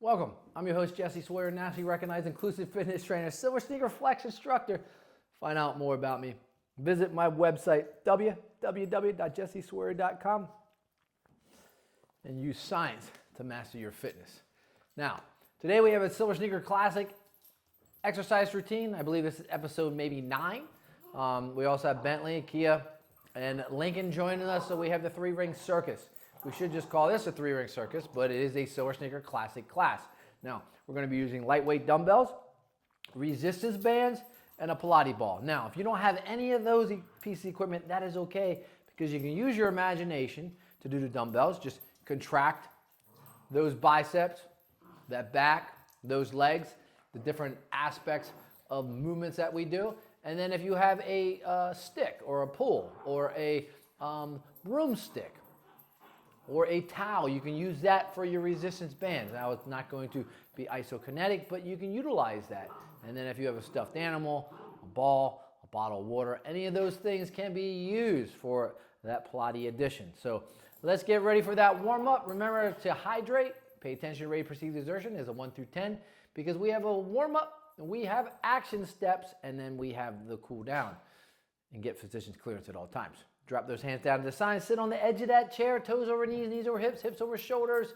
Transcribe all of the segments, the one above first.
Welcome. I'm your host, Jesse Sawyer, nationally recognized inclusive fitness trainer, Silver Sneaker Flex instructor. Find out more about me. Visit my website, www.jessesawyer.com, and use science to master your fitness. Now, today we have a SilverSneakers Classic exercise routine. I believe this is episode maybe 9. We also have Bentley, Kia, and Lincoln joining us, so we have the 3-ring circus. We should just call this a 3-ring circus, but it is a SilverSneakers Classic class. Now, we're going to be using lightweight dumbbells, resistance bands, and a Pilates ball. Now, if you don't have any of those pieces of equipment, that is okay, because you can use your imagination to do the dumbbells. Just contract those biceps, that back, those legs, the different aspects of movements that we do. And then if you have a stick or a pull or a broomstick, or a towel, you can use that for your resistance bands. Now, it's not going to be isokinetic, but you can utilize that. And then if you have a stuffed animal, a ball, a bottle of water, any of those things can be used for that Pilates addition. So let's get ready for that warm-up. Remember to hydrate. Pay attention to rate of perceived exertion is a 1 through 10, because we have a warm-up, we have action steps, and then we have the cool down, and get physician's clearance at all times. Drop those hands down to the side. Sit on the edge of that chair. Toes over knees, knees over hips, hips over shoulders.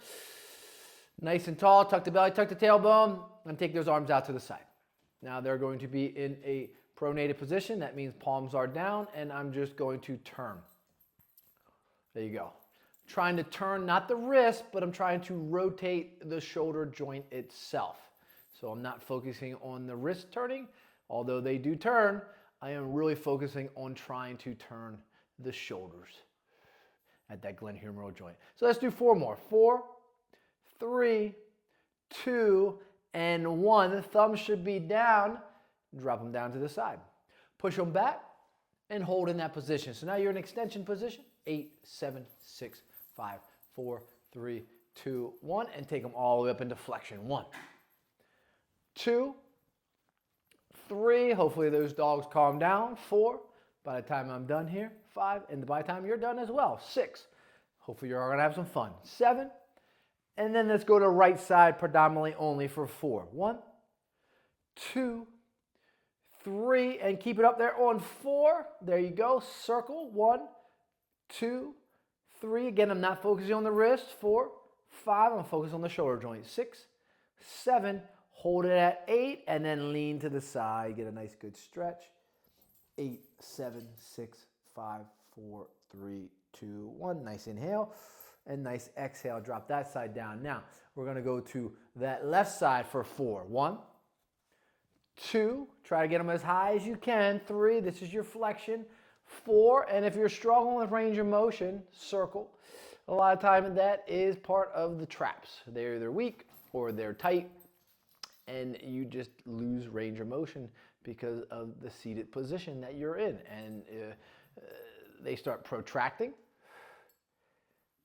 Nice and tall. Tuck the belly, tuck the tailbone, and take those arms out to the side. Now they're going to be in a pronated position. That means palms are down, and I'm just going to turn. There you go. Trying to turn, not the wrist, but I'm trying to rotate the shoulder joint itself. So I'm not focusing on the wrist turning. Although they do turn, I am really focusing on trying to turn the shoulders at that glenohumeral joint. So let's do 4 more. 4, 3, 2, and 1. The thumbs should be down. Drop them down to the side. Push them back and hold in that position. So now you're in extension position. 8, 7, 6, 5, 4, 3, 2, 1. And take them all the way up into flexion. 1, 2, 3. Hopefully those dogs calm down. 4. By the time I'm done here, 5, and by the time you're done as well, 6. Hopefully you're all gonna have some fun. 7, and then let's go to right side predominantly only for 4. 1, 2, 3, and keep it up there on 4. There you go, circle. 1, 2, 3. Again, I'm not focusing on the wrist. 4, 5, I'm focused on the shoulder joint. 6, 7, hold it at 8, and then lean to the side. Get a nice good stretch. 8, 7, 6, 5, 4, 3, 2, 1. Nice inhale and nice exhale. Drop that side down. Now we're going to go to that left side for 4. 1, 2. Try to get them as high as you can. 3. This is your flexion. 4. And if you're struggling with range of motion, circle. A lot of time that is part of the traps. They're either weak or they're tight, and you just lose range of motion because of the seated position that you're in. And they start protracting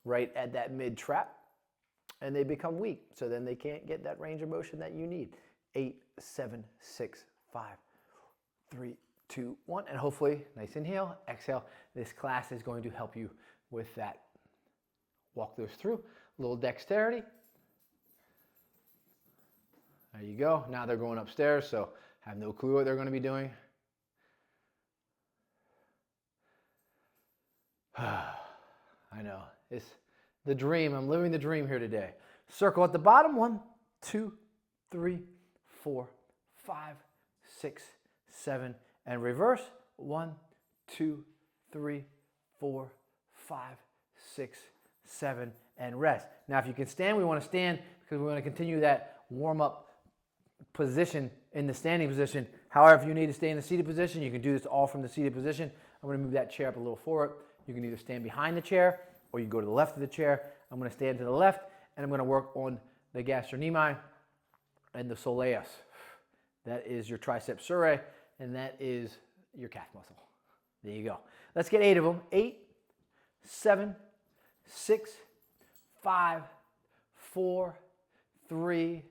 right at that mid-trap, and they become weak. So then they can't get that range of motion that you need. 8, 7, 6, 5, 3, 2, 1. And hopefully, nice inhale, exhale. This class is going to help you with that. Walk those through. A little dexterity. There you go. Now they're going upstairs, so I have no clue what they're going to be doing. I know. It's the dream. I'm living the dream here today. Circle at the bottom. 1, 2, 3, 4, 5, 6, 7, and reverse. 1, 2, 3, 4, 5, 6, 7, and rest. Now, if you can stand, we want to stand because we want to continue that warm-up position in the standing position. However, if you need to stay in the seated position, you can do this all from the seated position. I'm going to move that chair up a little forward. You can either stand behind the chair or you go to the left of the chair. I'm going to stand to the left, and I'm going to work on the gastrocnemi and the soleus. That is your triceps surae, and that is your calf muscle. There you go. Let's get 8 of them. 8, 7, 6, 5, 4, 3,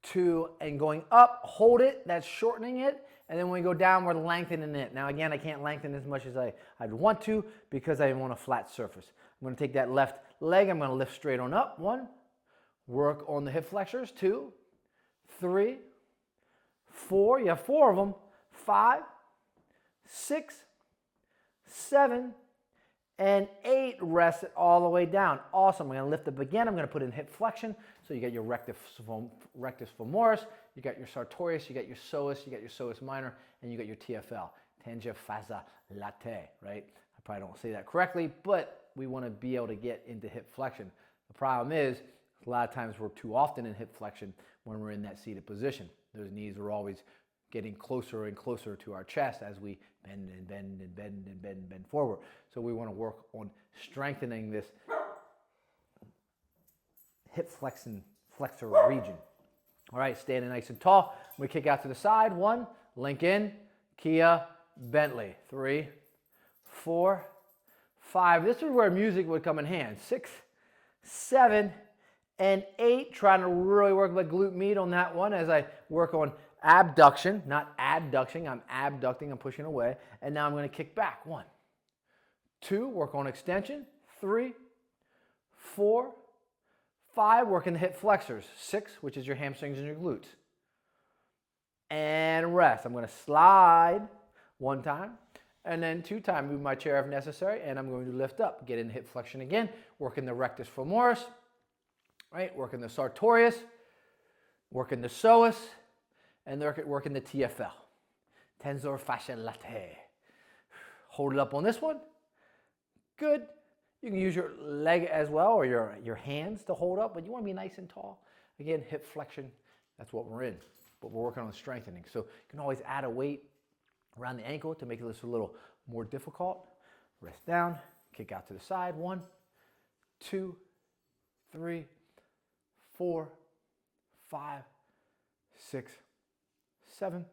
2, and going up, hold it, that's shortening it, and then when we go down, we're lengthening it. Now again, I can't lengthen as much as I'd want to because I want a flat surface. I'm going to take that left leg, I'm going to lift straight on up. 1, Work on the hip flexors. 2, 3, 4. You have 4 of them. 5, 6, 7, and 8. Rest it all the way down. Awesome. I'm going to lift up again. I'm going to put in hip flexion. So you got your rectus femoris, you got your sartorius, you got your psoas, you got your psoas minor, and you got your TFL, tangent fascia latae, right? I probably don't say that correctly, but we want to be able to get into hip flexion. The problem is, a lot of times we're too often in hip flexion when we're in that seated position. Those knees are always getting closer and closer to our chest as we bend and bend and bend and bend and bend forward. So we want to work on strengthening this hip flexor region. All right, standing nice and tall. We kick out to the side. 1, Lincoln, Kia, Bentley. 3, 4, 5. This is where music would come in handy. 6, 7, and 8. Trying to really work the glute med on that one as I work on abduction, not adduction. I'm abducting, I'm pushing away. And now I'm going to kick back. 1, 2, work on extension. 3, 4, 5, working the hip flexors. 6, which is your hamstrings and your glutes. And rest. I'm going to slide 1 time, and then 2 times, move my chair if necessary, and I'm going to lift up, get in hip flexion again, working the rectus femoris, right? Working the sartorius, working the psoas, and working the TFL, tensor fascia latae. Hold it up on this one. Good. You can use your leg as well, or your hands to hold up, but you want to be nice and tall. Again, hip flexion, that's what we're in, but we're working on strengthening. So you can always add a weight around the ankle to make this a little more difficult. Rest down, kick out to the side. 1, 2, 3, 4, 5, 6, 7,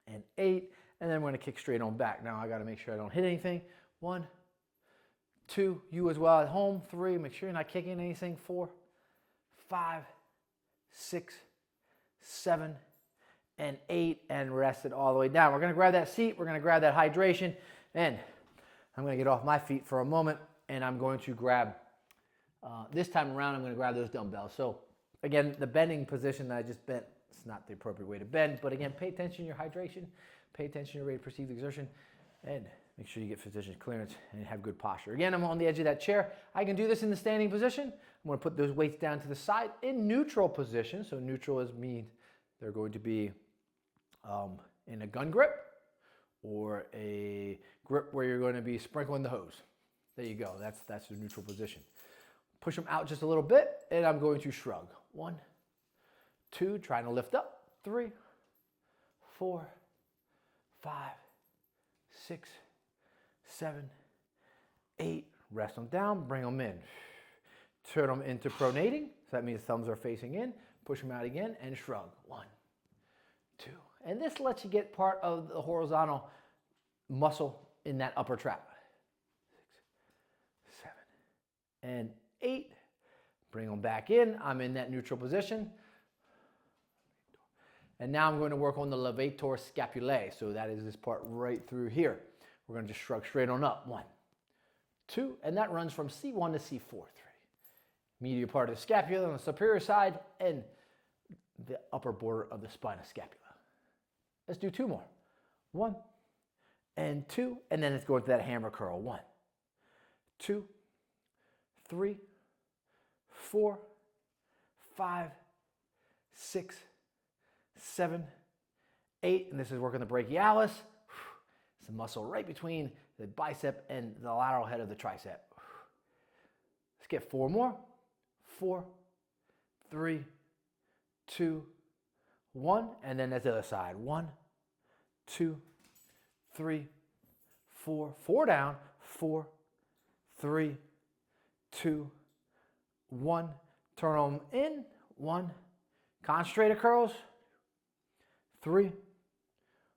and 8. And then we're going to kick straight on back. Now I got to make sure I don't hit anything. 1, 2, you as well at home. 3, make sure you're not kicking anything. 4, 5, 6, 7, and 8, and rest it all the way down. We're going to grab that seat. We're going to grab that hydration, and I'm going to get off my feet for a moment, and I'm going to grab, this time around, I'm going to grab those dumbbells. So again, the bending position that I just bent, it's not the appropriate way to bend, but again, pay attention to your hydration, pay attention to your rate of perceived exertion, and make sure you get physician's clearance and have good posture. Again, I'm on the edge of that chair. I can do this in the standing position. I'm going to put those weights down to the side in neutral position. So neutral means they're going to be in a gun grip or a grip where you're going to be sprinkling the hose. There you go. That's the neutral position. Push them out just a little bit, and I'm going to shrug. 1, 2, trying to lift up. 3, 4, 5, 6, 7, 8. Rest them down, bring them in. Turn them into pronating. So that means thumbs are facing in. Push them out again and shrug. 1, 2. And this lets you get part of the horizontal muscle in that upper trap. 6, 7, and 8. Bring them back in. I'm in that neutral position. And now I'm going to work on the levator scapulae. So that is this part right through here. We're going to just shrug straight on up. 1, 2, and that runs from C1 to C4. 3. Medial part of the scapula on the superior side and the upper border of the spinal scapula. Let's do 2 more. 1 and 2, and then let's go into that hammer curl. 1, 2, 3, 4, 5, 6, 7, 8, and this is working the brachialis. It's the muscle right between the bicep and the lateral head of the tricep. Let's get 4 more. 4, 3, 2, 1, and then that's the other side. 1, 2, 3, 4, 4 down. 4, 3, 2, 1. Turn them in. 1. Concentrated curls. 3,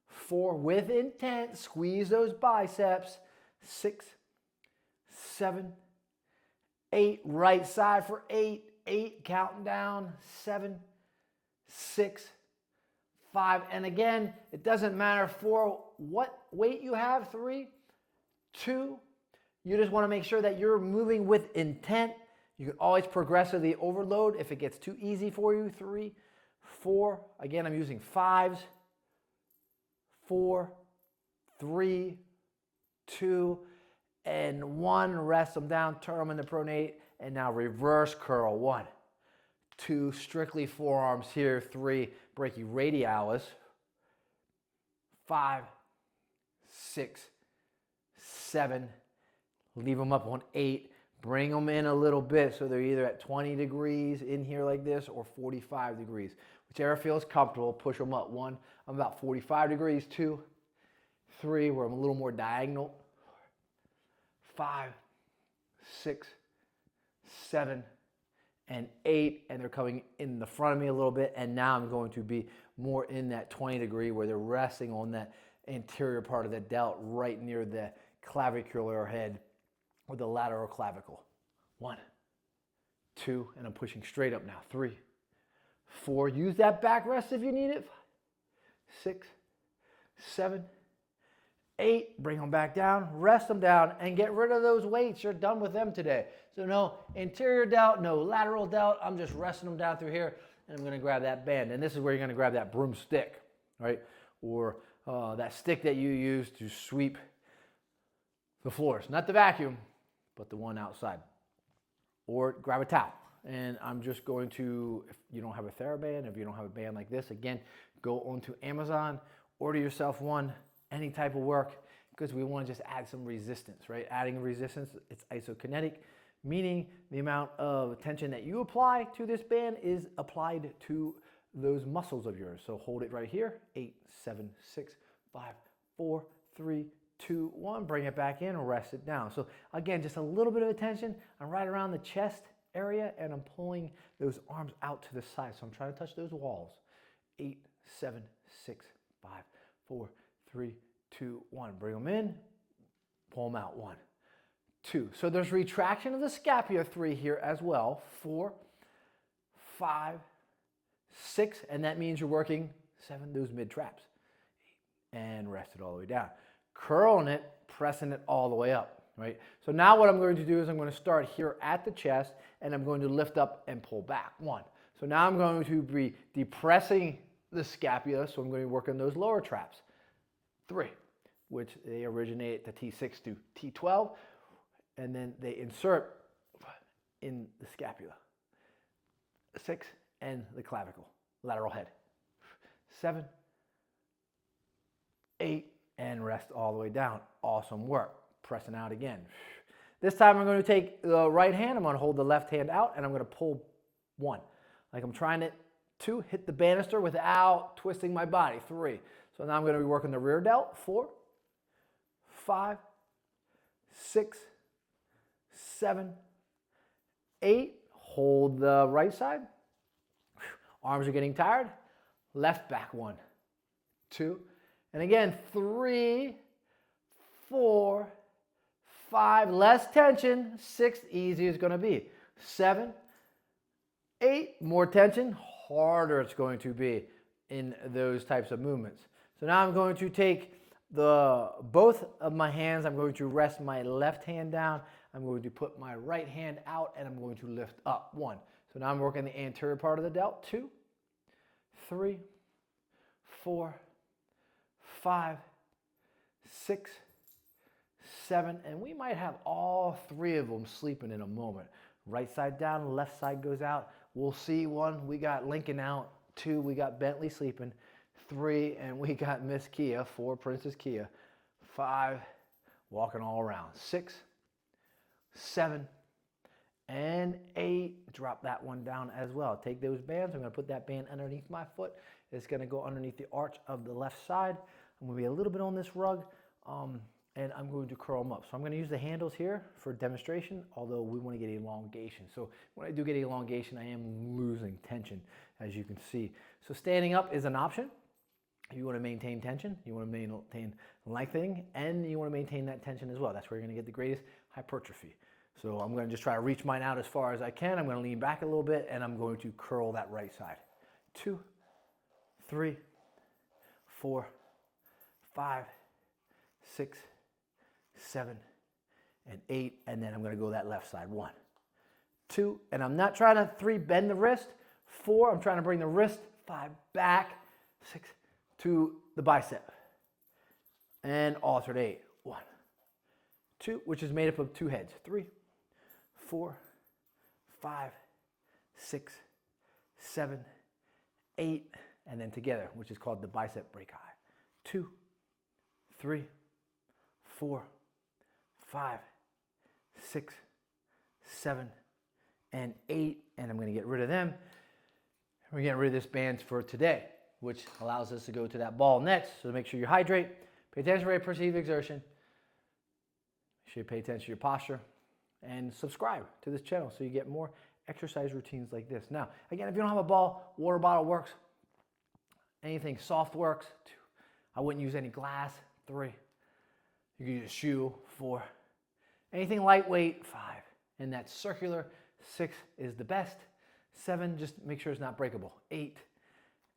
4. With intent. Squeeze those biceps. 6, 7, 8. Right side for 8. 8. Counting down. 7, 6, 5. And again, it doesn't matter for what weight you have. 3, 2. You just want to make sure that you're moving with intent. You can always progressively overload if it gets too easy for you. 3, 4. Again, I'm using 5s. 4, 3, 2, and 1. Rest them down, turn them into pronate, and now reverse curl. 1, 2, strictly forearms here. 3, brachioradialis. 5, 6, 7. Leave them up on 8. Bring them in a little bit so they're either at 20 degrees in here like this or 45 degrees. Whichever feels comfortable, push them up. 1, I'm about 45 degrees. 2, 3, where I'm a little more diagonal. 5, 6, 7, and 8. And they're coming in the front of me a little bit. And now I'm going to be more in that 20 degree where they're resting on that anterior part of the delt right near the clavicular head or the lateral clavicle. 1, 2, and I'm pushing straight up now. 3, 4, use that backrest if you need it. 5, 6, 7, 8, bring them back down, rest them down, and get rid of those weights. You're done with them today. So no anterior delt, no lateral delt. I'm just resting them down through here, and I'm going to grab that band. And this is where you're going to grab that broomstick, right? Or that stick that you use to sweep the floors. Not the vacuum, but the one outside. Or grab a towel. And I'm just going to, if you don't have a TheraBand, if you don't have a band like this, again, go onto Amazon, order yourself one, any type of work, because we want to just add some resistance, right? Adding resistance, it's isokinetic, meaning the amount of tension that you apply to this band is applied to those muscles of yours. So hold it right here, 8, 7, 6, 5, 4, 3, 2, 1, bring it back in, rest it down. So again, just a little bit of attention. I'm right around the chest area and I'm pulling those arms out to the side. So I'm trying to touch those walls. 8, 7, 6, 5, 4, 3, 2, 1. Bring them in, pull them out. 1, 2. So there's retraction of the scapula. 3 here as well. 4, 5, 6, and that means you're working 7, those mid traps. 8, and rest it all the way down. Curling it, pressing it all the way up, right? So now what I'm going to do is I'm going to start here at the chest and I'm going to lift up and pull back. 1. So now I'm going to be depressing the scapula, so I'm going to be working those lower traps. 3, which they originate at the T6 to T12, and then they insert in the scapula. 6, and the clavicle, lateral head. 7, 8, and rest all the way down. Awesome work. Pressing out again. This time I'm going to take the right hand, I'm going to hold the left hand out, and I'm going to pull 1. Like I'm trying to hit the banister without twisting my body. 3. So now I'm going to be working the rear delt. 4, 5, 6, 7, 8. Hold the right side. Arms are getting tired. Left back. 1, 2. And again, 3, 4, 5. Less tension. 6, easy it's going to be. 7, 8. More tension. Harder it's going to be in those types of movements. So now I'm going to take both of my hands. I'm going to rest my left hand down. I'm going to put my right hand out and I'm going to lift up. 1. So now I'm working the anterior part of the delt. 2, 3, 4, 5, 6, 7, and we might have all 3 of them sleeping in a moment. Right side down, left side goes out. We'll see. 1, we got Lincoln out. 2, we got Bentley sleeping. 3, and we got Miss Kia, 4, Princess Kia. 5, walking all around. 6, 7, and 8. Drop that one down as well. Take those bands. I'm going to put that band underneath my foot. It's going to go underneath the arch of the left side. I'm going to be a little bit on this rug, and I'm going to curl them up. So I'm going to use the handles here for demonstration, although we want to get elongation. So when I do get elongation, I am losing tension, as you can see. So standing up is an option. You want to maintain tension, you want to maintain lengthening, and you want to maintain that tension as well. That's where you're going to get the greatest hypertrophy. So I'm going to just try to reach mine out as far as I can. I'm going to lean back a little bit, and I'm going to curl that right side. 2, 3, 4, 5, 6, 7, and 8, and then I'm going to go that left side. 1, 2, and I'm not trying to 3, bend the wrist. 4, I'm trying to bring the wrist, 5, back, 6, to the bicep. And alternate. 1, 2, which is made up of 2 heads. 3, 4, 5, 6, 7, 8, and then together, which is called the bicep break high. 2, 3, 4, 5, 6, 7, and 8, and I'm going to get rid of them. We're getting rid of this band for today, which allows us to go to that ball next. So make sure you hydrate, pay attention to your perceived exertion, make sure you pay attention to your posture, and subscribe to this channel so you get more exercise routines like this. Now, again, if you don't have a ball, water bottle works. Anything soft works. 2, I wouldn't use any glass. 3, you can use a shoe. 4, anything lightweight. 5, and that's circular. 6 is the best. 7, just make sure it's not breakable. 8,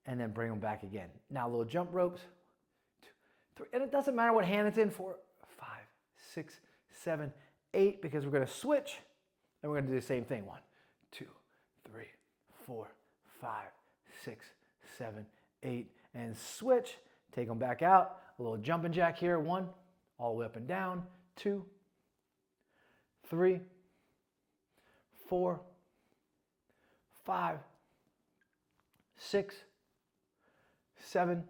and then bring them back again. Now, little jump ropes. 2, 3, and it doesn't matter what hand it's in. 4, 5, 6, 7, 8, because we're going to switch, and we're going to do the same thing. 1, 2, 3, 4, 5, 6, 7, 8, and switch. Take them back out. A little jumping jack here. 1, all the way up and down. 2, 3, 4, 5, 6, 7,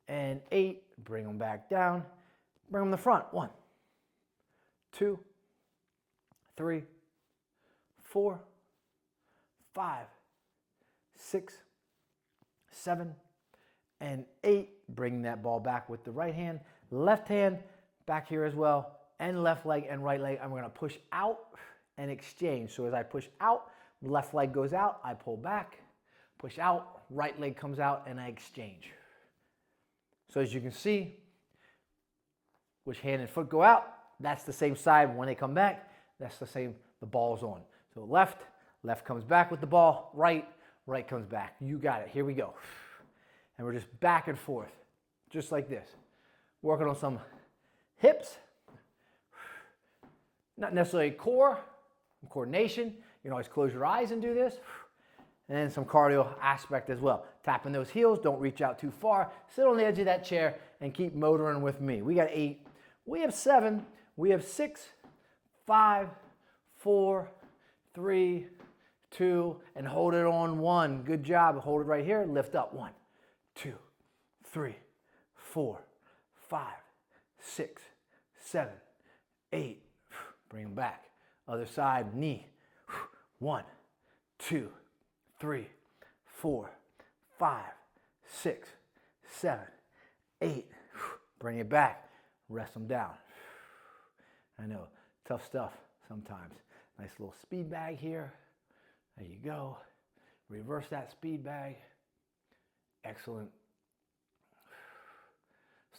and 8. Bring them back down. Bring them to the front. 1, 2, 3, 4, 5, 6, 7, and 8. Bring that ball back with the right hand. Left hand back here as well. And left leg and right leg. I'm going to push out and exchange. So as I push out, left leg goes out, I pull back, push out, right leg comes out, and I exchange. So as you can see, which hand and foot go out, that's the same side. When they come back, that's the same, the ball's on. So left comes back with the ball, right comes back. You got it. Here we go. And we're just back and forth, just like this. Working on some hips, not necessarily core, coordination. You can always close your eyes and do this. And then some cardio aspect as well. Tapping those heels, don't reach out too far. Sit on the edge of that chair and keep motoring with me. We got 8, we have 7, we have 6, 5, 4, 3, 2, and hold it on 1. Good job. Hold it right here. Lift up. 1, 2, 3, 4, 5, 6, 7, 8. Bring them back. Other side, knee. 1, 2, 3, 4, 5, 6, 7, 8. Bring it back. Rest them down. I know, tough stuff sometimes. Nice little speed bag here. There you go. Reverse that speed bag. Excellent.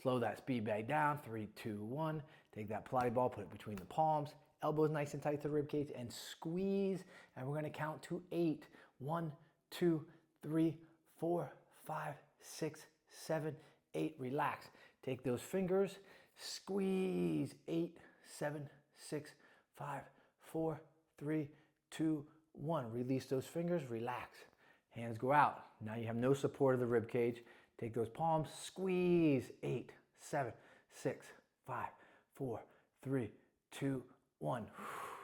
Slow that speed bag down. 3, 2, 1. Take that Pilates ball, put it between the palms. Elbows nice and tight to the rib cage and squeeze. And we're going to count to 8. 1, 2, 3, 4, 5, 6, 7, 8. Relax. Take those fingers. Squeeze. 8, 7, 6, 5, 4, 3, 2, 1. Release those fingers. Relax. Hands go out. Now you have no support of the rib cage. Take those palms. Squeeze. 8, 7, 6, 5, 4, 3, 2, 1.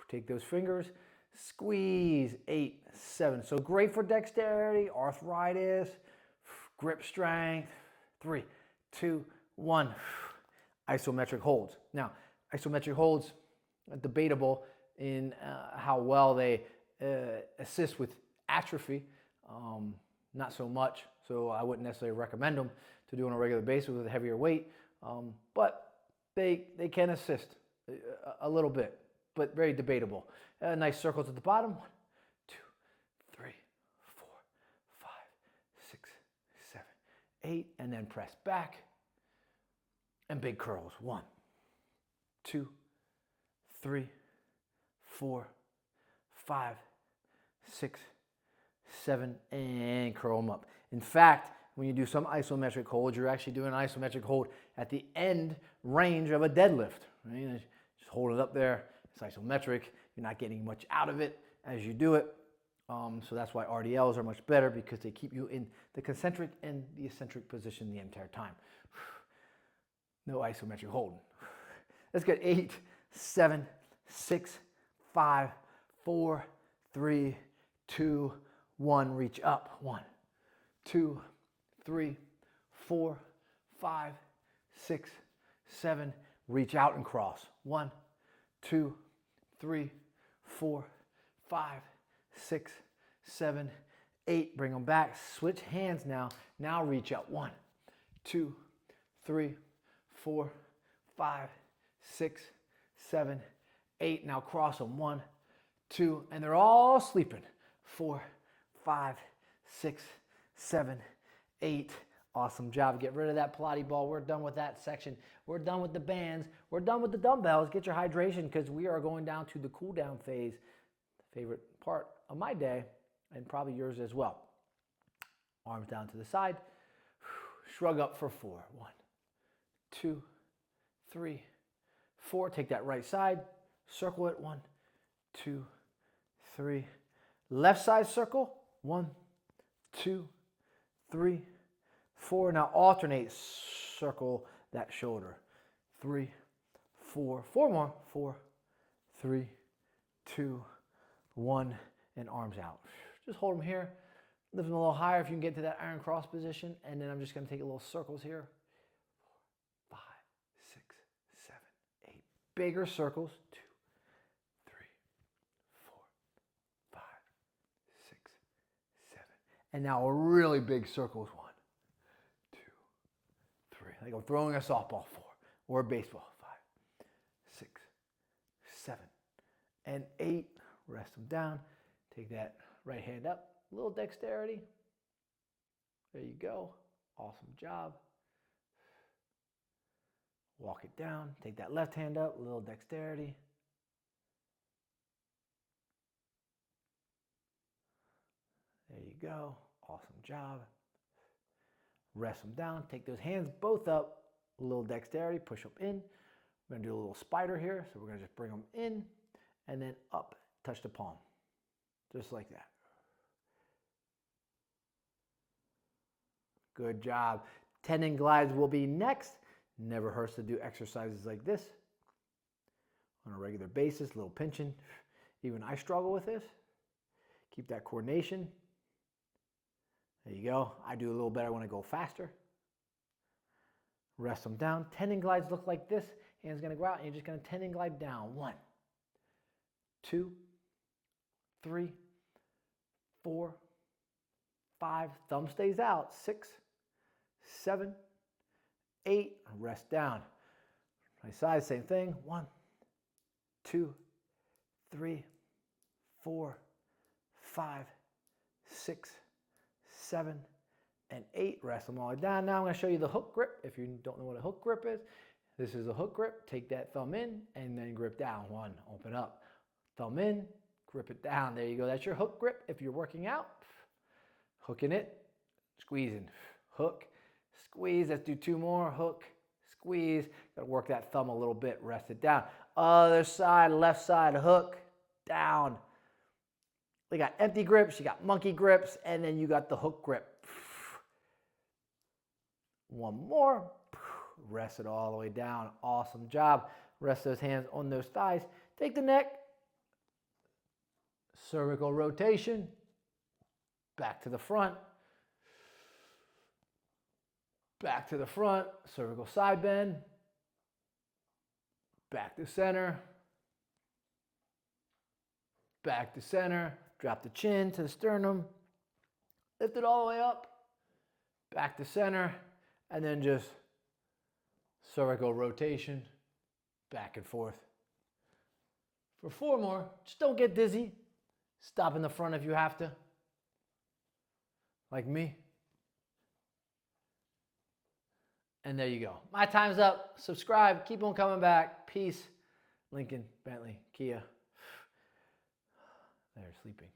Take those fingers. Squeeze. 8, 7. So great for dexterity, arthritis, grip strength. 3, 2, 1. Isometric holds. Now, isometric holds are debatable in how well they assist with atrophy. Not so much, so I wouldn't necessarily recommend them to do on a regular basis with a heavier weight, but they can assist a little bit, but very debatable. Nice circles at the bottom. 1, 2, 3, 4, 5, 6, 7, 8, and then press back. And big curls. 1, 2, 3, 4, 5, 6, 7, and curl them up. In fact, when you do some isometric holds, you're actually doing an isometric hold at the end range of a deadlift. Right? Just hold it up there. It's isometric. You're not getting much out of it. as you do it. So that's why RDLs are much better, because they keep you in the concentric and the eccentric position the entire time. No isometric holding. Let's get 8, 7, 6, 5, 4, 3, 2, 1. Reach up. 1, 2, 3, 4, 5, 6, 7. Reach out and cross. 1, 2, 3, 4, 5, 6, 7, 8. Bring them back. Switch hands now. Now reach up. 1, 2, 3, 4, 5, 6, 7, 8. Now cross them. 1, 2, and they're all sleeping. 4, 5, 6, 7, 8. Awesome job. Get rid of that Pilates ball. We're done with that section. We're done with the bands. We're done with the dumbbells. Get your hydration, because we are going down to the cool down phase. Favorite part of my day, and probably yours as well. Arms down to the side. Shrug up for 4. 1, 2, 3, 4. Take that right side. Circle it. 1, 2, 3. Left side circle. 1, 2, 3, 4. Now alternate. Circle that shoulder. 3, 4. 4 more. 4, 3, 2, 1. And arms out. Just hold them here. Lift them a little higher if you can get to that iron cross position. And then I'm just going to take a little circles here. 4, 5, 6, 7, 8. Bigger circles. 2, 3, 4, 5, 6, 7. And now a really big circles. 1, 2, 3. Like I'm throwing a softball. 4. Or a baseball. 5, 6, 7, and 8. Rest them down. Take that right hand up. A little dexterity. There you go. Awesome job. Walk it down. Take that left hand up. A little dexterity. There you go. Awesome job. Rest them down. Take those hands both up. A little dexterity. Push them in. We're going to do a little spider here. So we're going to just bring them in and then up. Touch the palm. Just like that. Good job. Tendon glides will be next. Never hurts to do exercises like this on a regular basis. A little pinching. Even I struggle with this. Keep that coordination. There you go. I do a little better when I go faster. Rest them down. Tendon glides look like this. Hand's going to go out and you're just going to tendon glide down. 1, 2, 3, 4, 5. Thumb stays out. 6, 7, 8. Rest down. Right side, same thing. 1, 2, 3, 4, 5, 6, 7, and 8. Rest them all down. Now I'm going to show you the hook grip. If you don't know what a hook grip is, this is a hook grip. Take that thumb in and then grip down. 1, open up. Thumb in, grip it down. There you go. That's your hook grip. If you're working out, hooking it, squeezing, hook, squeeze. Let's do 2 more. Hook, squeeze. Got to work that thumb a little bit. Rest it down. Other side, left side, hook, down. We got empty grips, you got monkey grips, and then you got the hook grip. 1 more. Rest it all the way down. Awesome job. Rest those hands on those thighs. Take the neck. Cervical rotation. Back to the front. Back to the front. Cervical side bend. Back to center. Back to center. Drop the chin to the sternum. Lift it all the way up. Back to center. And then just cervical rotation. Back and forth. For 4 more. Just don't get dizzy. Stop in the front if you have to. Like me. And there you go. My time's up. Subscribe. Keep on coming back. Peace. Lincoln, Bentley, Kia. They're sleeping.